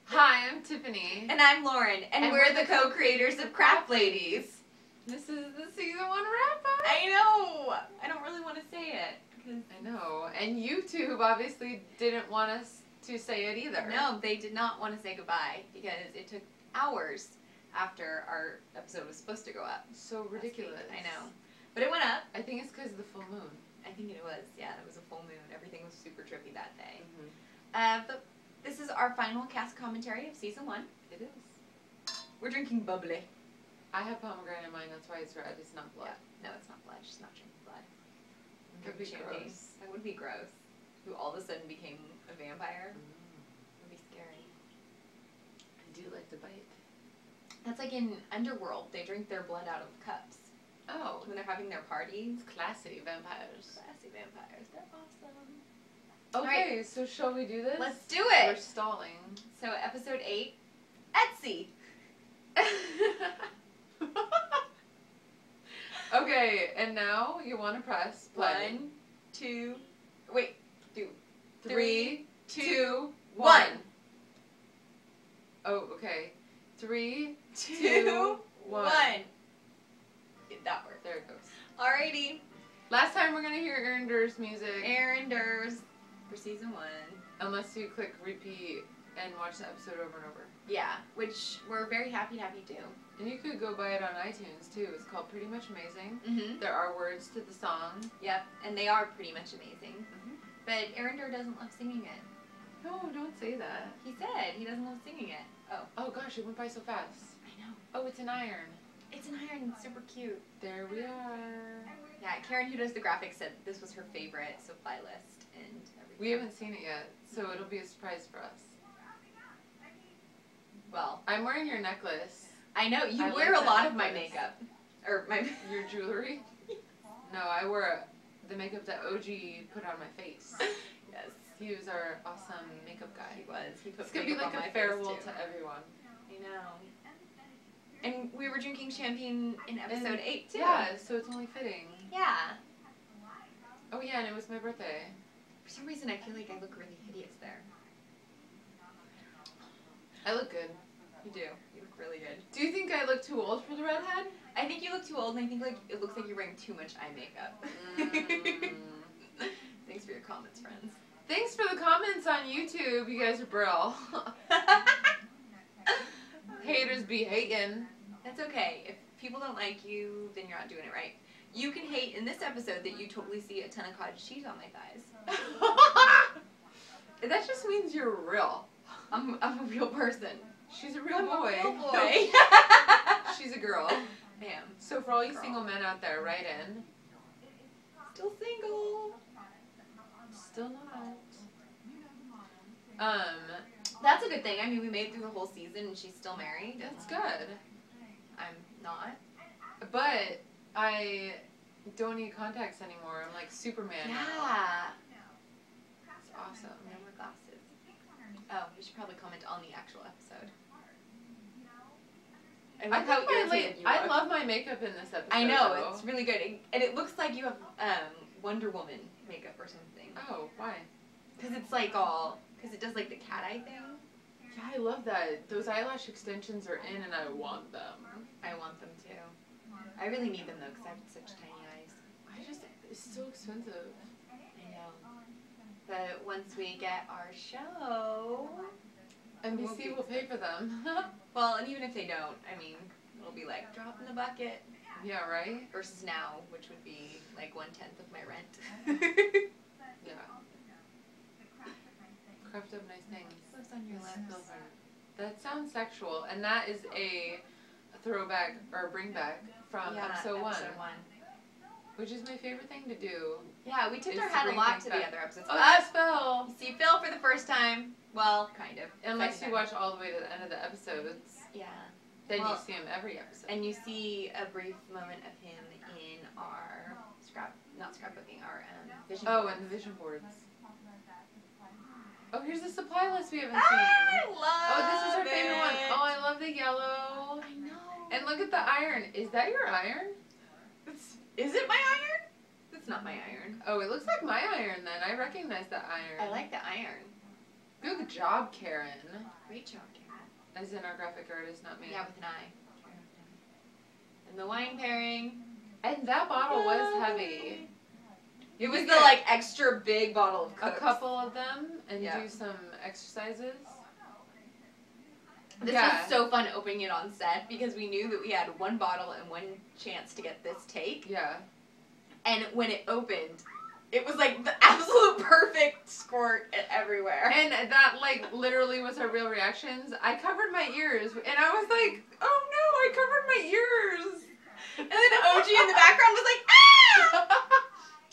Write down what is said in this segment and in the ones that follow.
Hi, I'm Tiffany. And I'm Lauren, and we're the co-creators of Craft Ladies. This is the season 1 wrap-up. I know! I don't really want to say it. I know. And YouTube obviously didn't want us to say it either. No, they did not want to say goodbye because it took hours after our episode was supposed to go up. So ridiculous. I know. But it went up. I think it's because of the full moon. I think it was. Yeah, it was a full moon. Everything was super trippy that day. Mm-hmm. But this is our final cast commentary of season 1. It is. We're drinking bubbly. I have pomegranate in mine, that's why it's red. It's not blood. Yeah. No, it's not blood. She's not drinking blood. That would be gross. That would be gross. Who all of a sudden became a vampire. It would be scary. I do like to bite. That's like in Underworld. They drink their blood out of cups. Oh. When they're having their parties. It's classy vampires. Classy vampires. They're awesome. Okay, Right. so shall we do this? Let's do it! We're stalling. So episode 8, Etsy. Okay, and now you want to press play. 1, 2, wait, do 3, 2, 1. 1. Oh, okay. 3, 2, 1. That worked. There it goes. Alrighty. Last time we're gonna hear Erinder's music. Erinder's for season 1. Unless you click repeat and watch the episode over and over. Yeah, which we're very happy to have you do. And you could go buy it on iTunes too. It's called Pretty Much Amazing. Mm-hmm. There are words to the song. Yep, and they are pretty much amazing. Mm-hmm. But Erinder doesn't love singing it. No, don't say that. He said he doesn't love singing it. Oh. Oh gosh, it went by so fast. I know. Oh, it's an iron. It's an iron. It's super cute. There we are. Yeah, Karen, who does the graphics, said this was her favorite supply list and everything. We haven't seen it yet, so it'll be a surprise for us. Well, I'm wearing your necklace. I know you I wear like a that lot of my necklace. makeup, or my Your jewelry? No, I wore the makeup that OG put on my face. Yes, He was our awesome makeup guy. he was. He put It's gonna be makeup like on my a farewell face, too. to everyone. I know. And we were drinking champagne in episode 8 too. Yeah, so it's only fitting. Yeah. Oh yeah, and it was my birthday. For some reason, I feel like I look really hideous there. I look good. You do. You look really good. Do you think I look too old for the redhead? I think you look too old, and I think like it looks like you're wearing too much eye makeup. Thanks for your comments, friends. Thanks for the comments on YouTube. You guys are brill. Haters be hating. That's okay. If people don't like you, then you're not doing it right. You can hate in this episode that you totally see a ton of cottage cheese on my thighs. That just means you're real. I'm a real person. She's a real I'm boy. a real boy. She's a girl. I am. So for all you single men out there, write in. Still single. Still not. That's a good thing. I mean, we made it through the whole season and she's still married. That's good. I'm not. But I don't need contacts anymore. I'm like Superman now. Yeah. It's awesome. No more glasses. Oh, we should probably comment on the actual episode. I love my makeup in this episode. I know, though. it's really good. And it looks like you have Wonder Woman makeup or something. Oh, why? Because it's like all, because it does like the cat eye thing. Yeah, I love that. Those eyelash extensions are in and I want them. I want them too. I really need them though because I have such tiny eyes. It's so expensive. I know. But once we get our show, NBC will pay for them. well, and even if they don't, I mean, it'll be like drop in the bucket. Yeah, right? Versus now, which would be like 1/10 of my rent. Yeah. Craft up nice things. What's on your lips? That sounds sexual, and that is a throwback or bring back from episode 1. Which is my favorite thing to do. Yeah, we tipped is our to hat a bring lot things to back. the other episodes. Oh, that's Phil! You see Phil for the first time. Well, kind of. Unless Second you time. watch all the way to the end of the episodes. Yeah. Then Well, you see him every episode. And you see a brief moment of him in our scrapbooking, our vision boards. Oh, and the vision boards. Oh, here's the supply list we haven't seen. I love Oh, this is our favorite one. it. Oh, I love the yellow. I know. And look at the iron. Is that your iron? Is it my iron? It's not my iron. Oh, it looks like my iron then. I recognize that iron. I like the iron. Good job, Karen. Great job, Karen. As in our graphic artist, not me. Yeah, with an I. And the wine pairing. And that bottle was heavy. It was the, like, extra big bottle of Cooks. A couple of them and do some exercises. This was so fun opening it on set because we knew that we had one bottle and one chance to get this take. Yeah. And when it opened, it was like the absolute perfect squirt everywhere. And that, like, literally was our real reactions. I covered my ears, and I was like, oh no, I covered my ears. And then OG in the background was like, ah!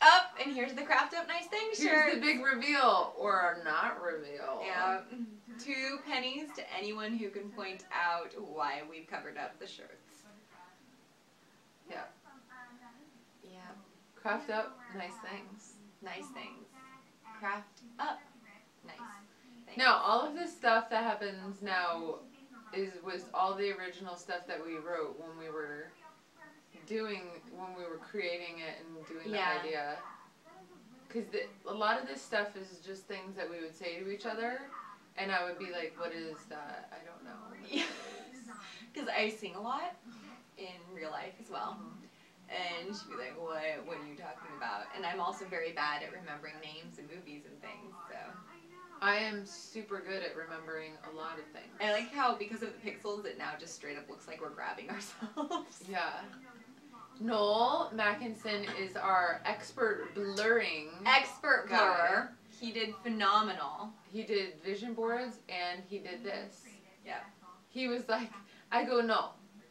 Up, and here's the Craft Up Nice Things shirt. Here's the big reveal, or not reveal. Yeah. 2 pennies to anyone who can point out why we've covered up the shirts. Yeah. Yeah. Craft Up Nice Things. Nice things. Craft up nice things. Now, all of this stuff that happens now was all the original stuff that we wrote when we were creating it and doing the idea. Because a lot of this stuff is just things that we would say to each other, and I would be like, what is that? I don't know. Because I sing a lot in real life as well. And she'd be like, what are you talking about? And I'm also very bad at remembering names and movies and things, so. I am super good at remembering a lot of things. I like how, because of the pixels, it now just straight up looks like we're grabbing ourselves. Yeah. Noel Mackinson is our expert blurring. Expert blurrer. He did phenomenal. He did vision boards and he did this. Yeah. He was like, I go, no,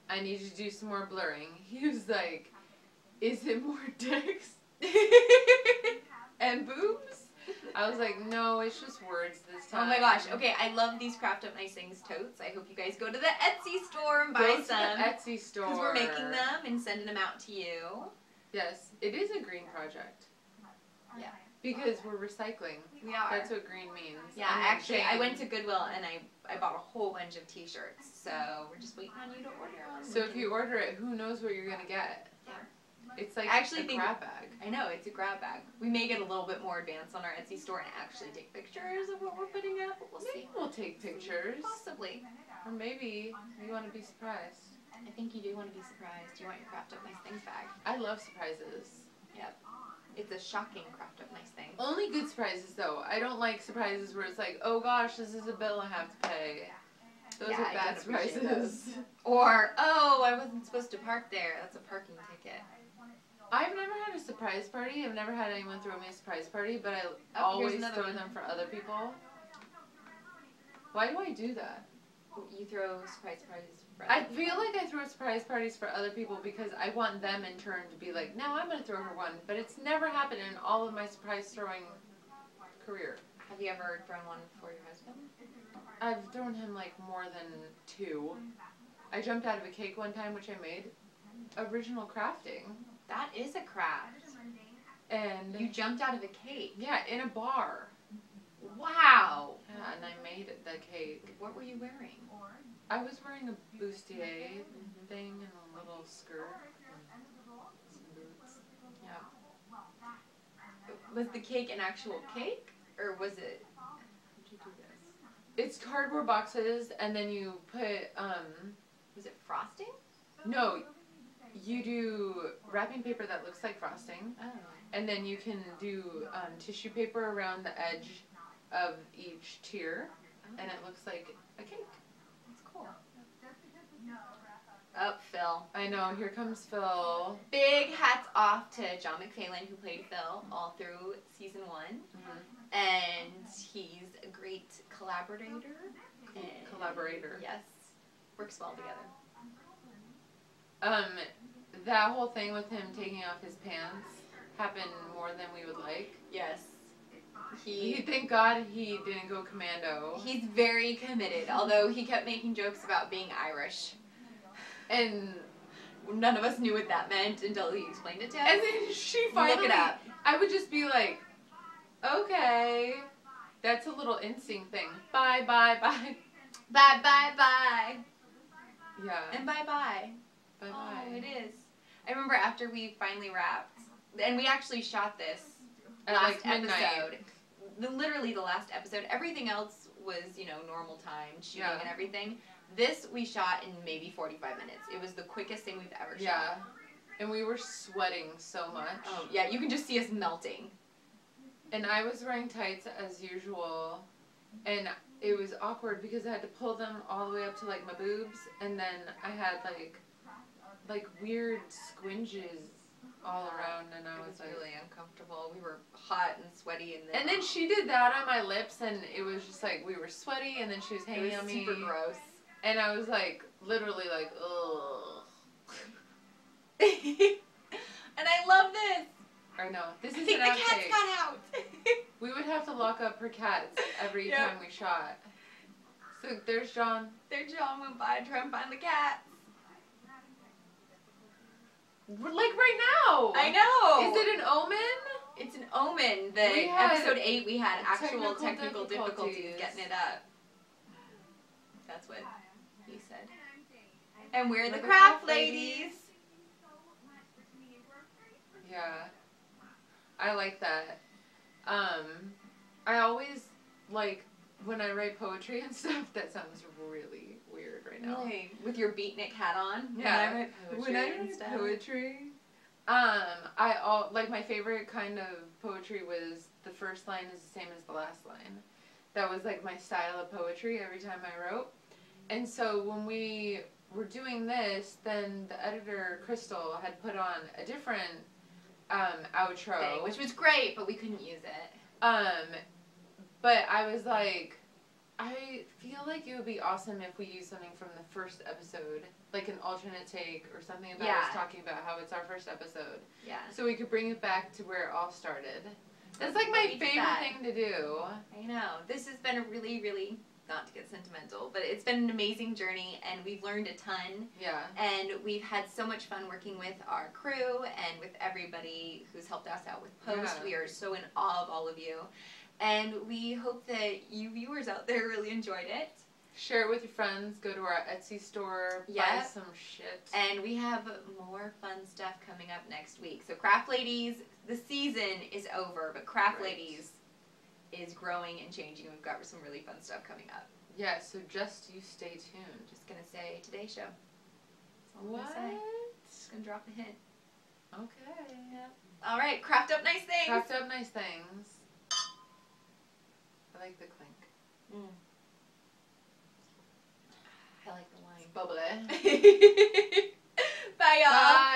I need you to do some more blurring. He was like, is it more dicks and boobs? I was like, no, it's just words this time. Oh my gosh. Okay, I love these Craft Up Nice Things totes. I hope you guys go to the Etsy store and buy some. Go to the Etsy store. Because we're making them and sending them out to you. Yes, it is a green project. Yeah. Because we're recycling. We are. That's what green means. Yeah, actually, I went to Goodwill and I bought a whole bunch of t-shirts. So we're just waiting on you to order them. So if you order it, who knows what you're going to get? Yeah. It's like a grab bag. I know, it's a grab bag. We may get a little bit more advanced on our Etsy store and actually take pictures of what we're putting up, but we'll see. We'll take pictures. Possibly. Or maybe you want to be surprised. I think you do want to be surprised. You want your Craft Up Nice Things bag. I love surprises. Yep. It's a shocking Craft Up Nice Thing. Only good surprises, though. I don't like surprises where it's like, oh gosh, this is a bill I have to pay. Those are bad surprises. Or, oh, I wasn't supposed to park there. That's a parking ticket. I've never had a surprise party. I've never had anyone throw me a surprise party, but I always throw them for other people. Why do I do that? You throw surprise parties for other people? I feel like I throw surprise parties for other people because I want them in turn to be like, now I'm going to throw her one. But it's never happened in all of my surprise throwing career. Have you ever thrown one for your husband? I've thrown him like more than 2. I jumped out of a cake one time, which I made. Original crafting. That is a craft. And you jumped out of a cake. Yeah, in a bar. Wow. Yeah, and I made the cake. What were you wearing? I was wearing a bustier thing and a little skirt and some boots. Yeah. Was the cake an actual cake, or was it? How did you do this? It's cardboard boxes, and then you put Was it frosting? No. You do wrapping paper that looks like frosting, and then you can do tissue paper around the edge of each tier, and it looks like a cake. That's cool. Oh, Phil. I know, here comes Phil. Big hats off to John McPhalen, who played Phil all through season 1, and he's a great collaborator. Yes, works well together. That whole thing with him taking off his pants happened more than we would like. Yes. Thank God he didn't go commando. He's very committed, although he kept making jokes about being Irish. And none of us knew what that meant until he explained it to us. And then she finally... Look it up. I would just be like, okay, that's a little instinct thing. Bye, bye, bye. Bye, bye, bye. Yeah. And bye-bye. Bye-bye. Oh, it is. I remember after we finally wrapped, and we actually shot this at last like midnight. episode. literally the last episode. Everything else was, you know, normal time shooting and everything. This we shot in maybe 45 minutes. It was the quickest thing we've ever shot. Yeah. And we were sweating so much. Oh, yeah, you can just see us melting. And I was wearing tights as usual. And it was awkward because I had to pull them all the way up to, like, my boobs. And then I had, like weird squinges all around. And I was like, really uncomfortable. We were hot and sweaty. And then she did that on my lips. And it was just like, we were sweaty. And then she was hanging on me. Super gross. And I was like, literally like, ugh. And I love this. I know. This is I think an the outtake. cats got out. We would have to lock up her cats every time we shot. So there's John. There's John went by trying to find the cats. Like right now. I know. Is it an omen? It's an omen. Episode 8 we had actual technical difficulties getting it up. That's what he said. And we're the craft ladies. Yeah. I like that. I always, like, when I write poetry and stuff, that sounds really weird right now. Really? With your beatnik hat on? Yeah. When I write poetry, like, my favorite kind of poetry was the first line is the same as the last line. That was, like, my style of poetry every time I wrote. And so when we were doing this, then the editor, Crystal, had put on a different outro. Thing, which was great, but we couldn't use it. But I was like, I feel like it would be awesome if we used something from the first episode, like an alternate take or something about us talking about how it's our first episode. Yeah. So we could bring it back to where it all started. That's like my favorite thing to do. I know. This has been a really, really, not to get sentimental, but it's been an amazing journey, and we've learned a ton. Yeah. And we've had so much fun working with our crew and with everybody who's helped us out with post. Yeah. We are so in awe of all of you. And we hope that you viewers out there really enjoyed it. Share it with your friends. Go to our Etsy store. Buy some shit. And we have more fun stuff coming up next week. So Craft Ladies, the season is over, but Craft Ladies is growing and changing. We've got some really fun stuff coming up. Yeah, so just you stay tuned. Just going to say Today Show. That's all what? I'm gonna say. Just going to drop a hint. Okay. Yep. All right, craft up nice things. Craft up nice things. I like the clink. I like the wine. It's bubbly. Bye, y'all. Bye.